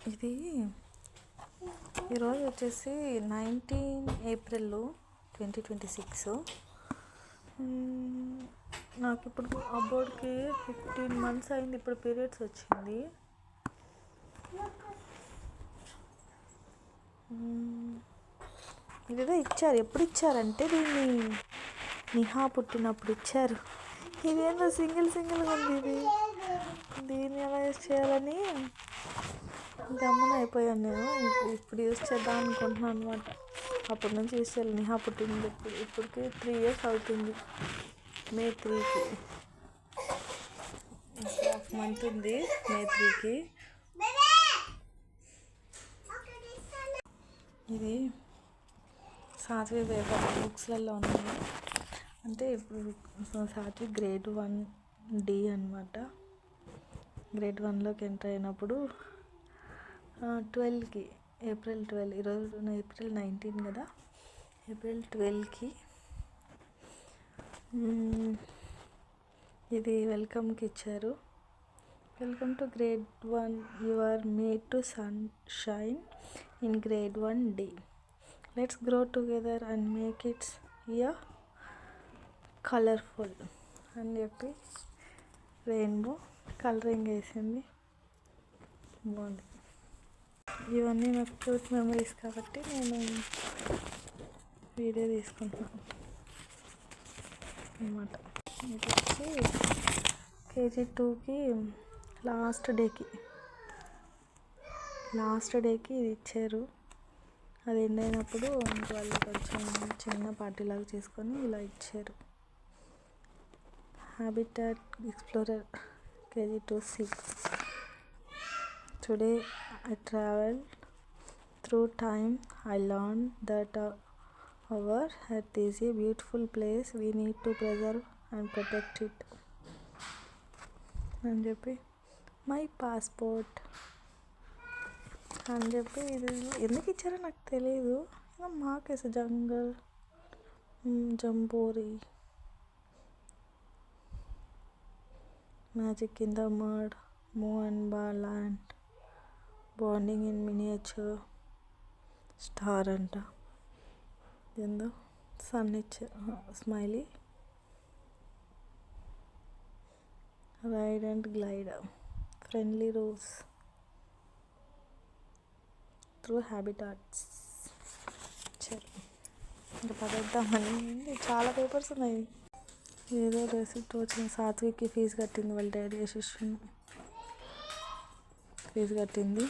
ఇది ఈరోజు వచ్చేసి 19 ఏప్రిల్ 2026. నాకు ఇప్పుడు అబ్బోడికి 15 months అయింది. ఇప్పుడు పీరియడ్స్ వచ్చింది. ఇదేదో ఇచ్చారు. ఎప్పుడు ఇచ్చారంటే దీన్ని నిహా పుట్టినప్పుడు ఇచ్చారు. ఇదేందో సింగిల్గా ఉంది. దీన్ని ఎలా యూస్ చేయాలని గమ్మన అయిపోయాను నేను. ఇప్పుడు యూస్ చేద్దాం అనుకుంటున్నాను అనమాట. అప్పటి నుంచి యూస్ చేయాలి. నిహా పుట్టింది ఇప్పటికి 3 years అవుతుంది. May 3కి ఇంకా 1 month ఉంది. May 3కి. ఇది సాత్వి పేపర్ బుక్స్లలో ఉన్నాయి. అంటే ఇప్పుడు సాత్వి grade 1D అనమాట. grade 1లోకి ఎంటర్ అయినప్పుడు 12కి April 12, ఈరోజు April 19 కదా, April 12కి ఇది వెల్కమ్కి ఇచ్చారు. Welcome to grade 1, you are made to sunshine in grade 1D. Let's grow together and make its year colourful అని చెప్పి రెయిన్బో కలరింగ్ వేసింది. బాగుంది. ఇవన్నీ నాకు క్యూట్ మెమరీస్ కాబట్టి నేను వీడియో తీసుకుంటున్నాను అన్నమాట. ఇది వచ్చి KG 2కి లాస్ట్ డేకి ఇది ఇచ్చారు. అది ఎండ్ అయినప్పుడు వాళ్ళు కొంచెం చిన్న పార్టీలాగా చేసుకొని ఇలా ఇచ్చారు. Habitat explorer KG 2C. Today I traveled through time. I learned that our Earth is a beautiful place. We need to preserve and protect it. అని చెప్పి మై పాస్పోర్ట్ అని చెప్పి ఇది ఎందుకు ఇచ్చారో నాకు తెలియదు. మార్కేస్ jungle jamboree magic in the mud move and బా land bonding in miniature star అంట. ఏందో sun smiley ride and glide friendly rules through habitats. ఇంకా పదేద్దామని చాలా పేపర్స్ ఉన్నాయి. ఏదో రెసిప్ట్ వచ్చింది. సాత్విక్కి ఫీజు కట్టింది వాళ్ళ డాడీ. యశస్విని ఫీజు కట్టింది.